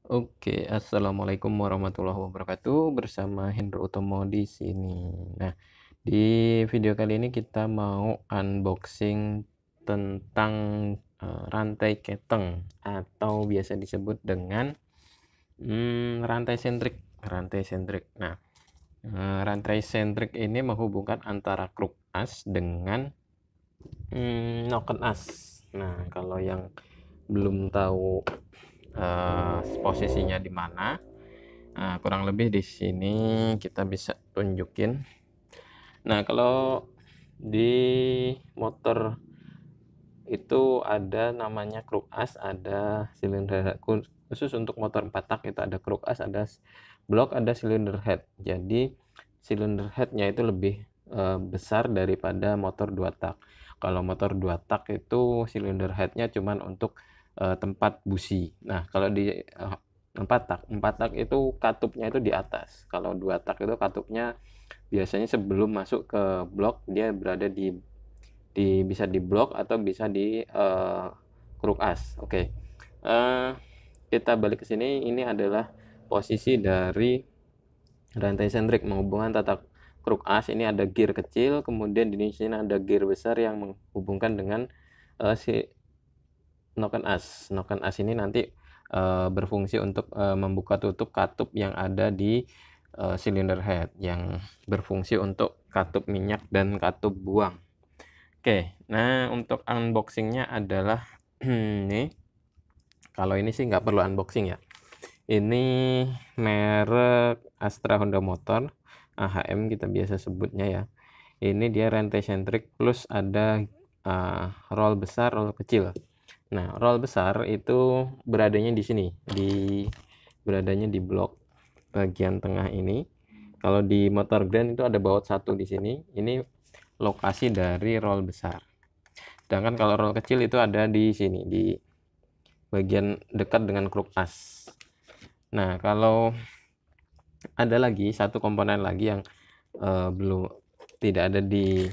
Oke, assalamualaikum warahmatullahi wabarakatuh. Bersama Hendro Utomo di sini. Nah, di video kali ini kita mau unboxing tentang rantai keteng atau biasa disebut dengan rantai sentrik. Rantai sentrik. Nah, rantai sentrik ini menghubungkan antara kruk as dengan noken as. Nah, kalau yang belum tahu posisinya di mana, nah, kurang lebih di sini kita bisa tunjukin. Nah, kalau di motor itu ada namanya kruk as, ada silinder. Khusus untuk motor 4 tak itu ada kruk as, ada blok, ada silinder head. Jadi silinder headnya itu lebih besar daripada motor 2 tak. Kalau motor 2 tak itu silinder headnya cuman untuk tempat busi. Nah, kalau di 4 tak itu katupnya itu di atas. Kalau 2 tak itu katupnya biasanya sebelum masuk ke blok dia berada di bisa di blok atau bisa di kruk as. Oke. Kita balik ke sini. Ini adalah posisi dari rantai sentrik menghubungkan tatak kruk as. Ini ada gear kecil, kemudian di sini ada gear besar yang menghubungkan dengan si noken as. Noken as ini nanti berfungsi untuk membuka tutup katup yang ada di silinder head, yang berfungsi untuk katup minyak dan katup buang. Oke, nah untuk unboxingnya adalah ini. Kalau ini sih nggak perlu unboxing ya. Ini merek Astra Honda Motor, AHM kita biasa sebutnya ya. Ini dia rantai sentrik plus ada roll besar, roll kecil. Nah, roll besar itu beradanya di sini, beradanya di blok bagian tengah ini. Kalau di motor Grand itu ada baut satu di sini. Ini lokasi dari roll besar. Sedangkan kalau roll kecil itu ada di sini, di bagian dekat dengan kruk as. Nah, kalau ada lagi satu komponen lagi yang belum tidak ada di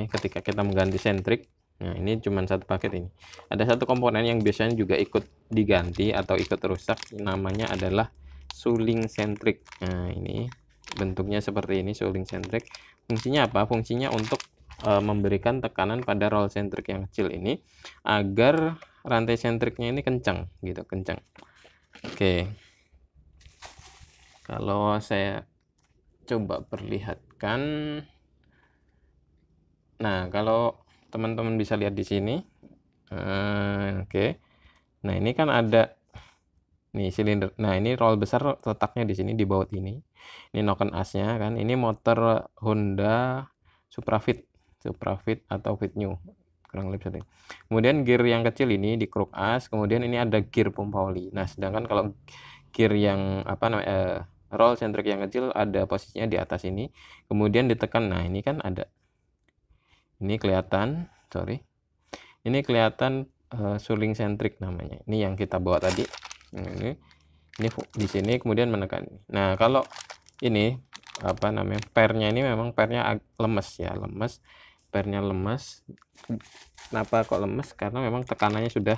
ketika kita mengganti sentrik. Nah, ini cuma satu paket ini. Ada satu komponen yang biasanya juga ikut diganti atau ikut rusak, namanya adalah suling sentrik. Nah, ini bentuknya seperti ini, suling sentrik. Fungsinya apa? Fungsinya untuk memberikan tekanan pada roll sentrik yang kecil ini agar rantai sentriknya ini kencang gitu, kencang. Oke. Kalau saya coba perlihatkan. Nah, kalau teman-teman bisa lihat di sini. Oke. Nah, ini kan ada nih silinder. Nah, ini roll besar letaknya di sini di baut ini. Ini noken asnya kan. Ini motor Honda Suprafit atau Fit New. Kurang lebih seperti. Kemudian gear yang kecil ini di kruk as, kemudian ini ada gear pompa oli. Nah, sedangkan kalau gear yang roll sentrik yang kecil ada posisinya di atas ini. Kemudian ditekan. Nah, ini kan ada. Ini kelihatan, sorry. Ini kelihatan suling sentrik namanya. Ini yang kita bawa tadi. Ini di sini kemudian menekan. Nah, kalau ini pernya ini memang pernya lemes ya, lemes. Pernya lemes. Kenapa kok lemes? Karena memang tekanannya sudah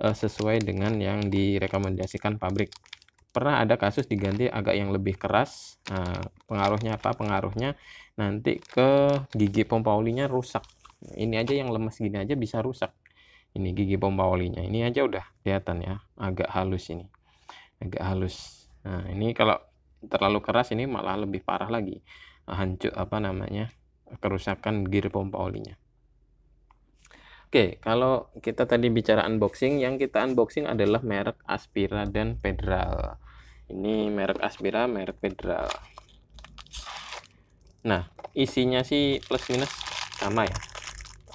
sesuai dengan yang direkomendasikan pabrik. Pernah ada kasus diganti agak yang lebih keras. Nah, pengaruhnya apa? Pengaruhnya nanti ke gigi pompa olinya rusak. Ini aja yang lemes gini aja bisa rusak. Ini gigi pompa olinya. Ini aja udah kelihatan ya, agak halus ini. Agak halus. Nah, ini kalau terlalu keras ini malah lebih parah lagi. Hancur kerusakan gear pompa olinya. Oke, kalau kita tadi bicara unboxing, yang kita unboxing adalah merek Aspira dan Federal. Ini merek Aspira, merek Federal. Nah, isinya sih plus minus sama ya.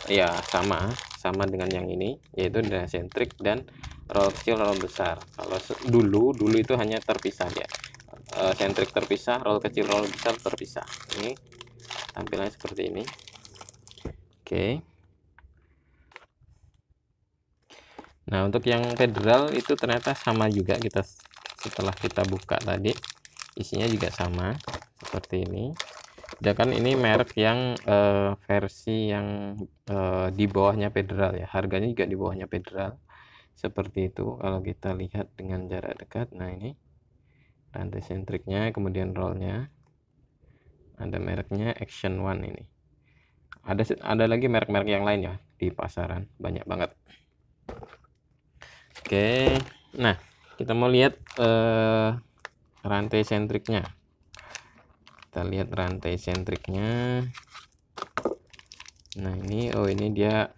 Ya, sama dengan yang ini, yaitu ada sentrik dan roll kecil, roll besar. Kalau dulu itu hanya terpisah ya. Sentrik terpisah, roll kecil, roll besar terpisah. Ini tampilannya seperti ini. Oke. Nah, untuk yang Federal itu ternyata sama juga, setelah kita buka tadi isinya juga sama seperti ini. Sedangkan ini merek yang versi yang di bawahnya Federal ya, harganya juga di bawahnya Federal. seperti itu kalau kita lihat dengan jarak dekat. Nah, ini rantai sentriknya, kemudian rollnya, ada mereknya Action One. Ini ada lagi merek-merek yang lain ya di pasaran, banyak banget. Oke, nah kita mau lihat rantai sentriknya. Kita lihat rantai sentriknya. Nah, ini ini dia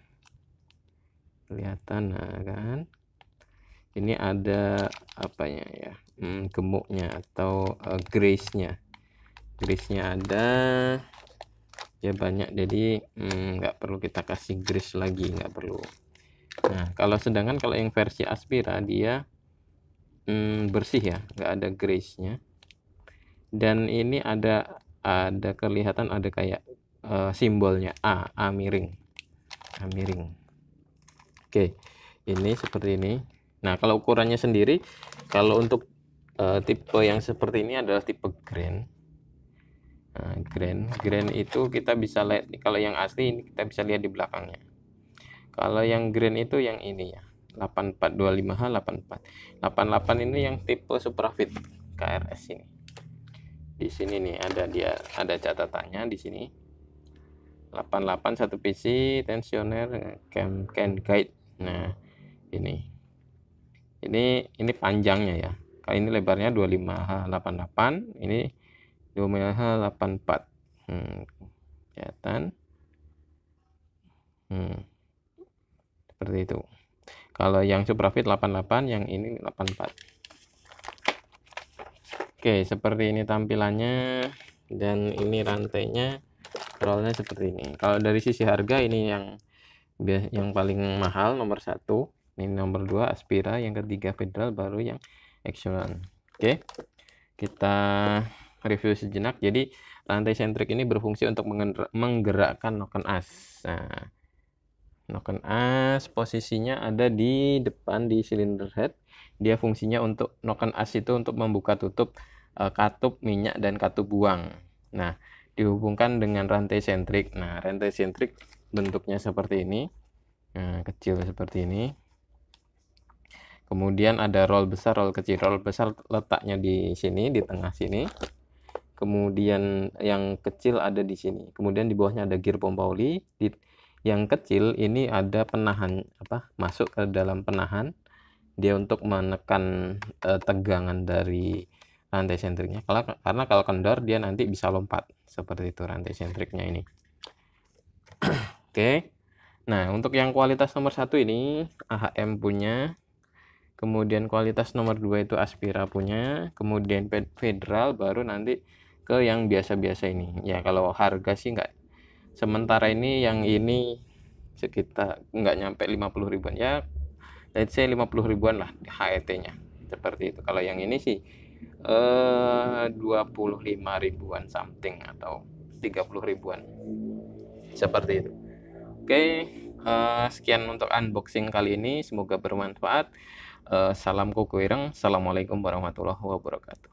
kelihatan, nah kan ini ada apanya ya, gemuknya atau grease-nya ada ya, banyak, jadi nggak perlu kita kasih grease lagi, nggak perlu. Nah, sedangkan kalau yang versi Aspira dia bersih ya, nggak ada grease-nya, dan ini ada kelihatan ada kayak simbolnya A miring. Oke, ini seperti ini. Nah, kalau ukurannya sendiri, kalau untuk tipe yang seperti ini adalah tipe grand. Nah, grand itu kita bisa lihat, kalau yang asli ini kita bisa lihat di belakangnya. Kalau yang grand itu yang ini ya, 8425H 88 ini yang tipe Suprafit KRS ini. Di sini nih ada catatannya di sini. 88 1 PC tensioner can guide. Nah, ini panjangnya ya. Kalau ini lebarnya 25H88, ini 25H84. Kelihatan. Seperti itu. Kalau yang Suprafit 88, yang ini 84. Oke, seperti ini tampilannya, dan ini rantainya, rollnya seperti ini. Kalau dari sisi harga, ini yang paling mahal, nomor 1. Ini nomor 2 Aspira, yang ketiga Federal, baru yang Action One. Oke, kita review sejenak. Jadi rantai sentrik ini berfungsi untuk menggerakkan noken as. Nah, noken as posisinya ada di depan di cylinder head. Dia fungsinya untuk noken as itu untuk membuka tutup katup minyak dan katup buang. Nah, dihubungkan dengan rantai sentrik. Nah, rantai sentrik bentuknya seperti ini. Nah, kecil seperti ini. Kemudian ada roll besar, roll kecil. Roll besar letaknya di sini, di tengah sini. Kemudian yang kecil ada di sini. Kemudian di bawahnya ada gear pompa oli. Yang kecil ini ada penahan, masuk ke dalam penahan. Dia untuk menekan tegangan dari rantai sentriknya. Karena kalau kendor dia nanti bisa lompat. Seperti itu rantai sentriknya ini. Oke. Nah, untuk yang kualitas nomor 1 ini AHM punya. Kemudian kualitas nomor 2 itu Aspira punya. Kemudian Federal, baru nanti ke yang biasa-biasa ini. Ya, kalau harga sih nggak. Sementara ini yang ini sekitar nggak nyampe 50 ribuan ya. Let's say 50 ribuan lah HET-nya. Seperti itu. Kalau yang ini sih 25 ribuan something atau 30 ribuan. Seperti itu. Oke, sekian untuk unboxing kali ini. Semoga bermanfaat. Salam kuku ireng. Assalamualaikum warahmatullahi wabarakatuh.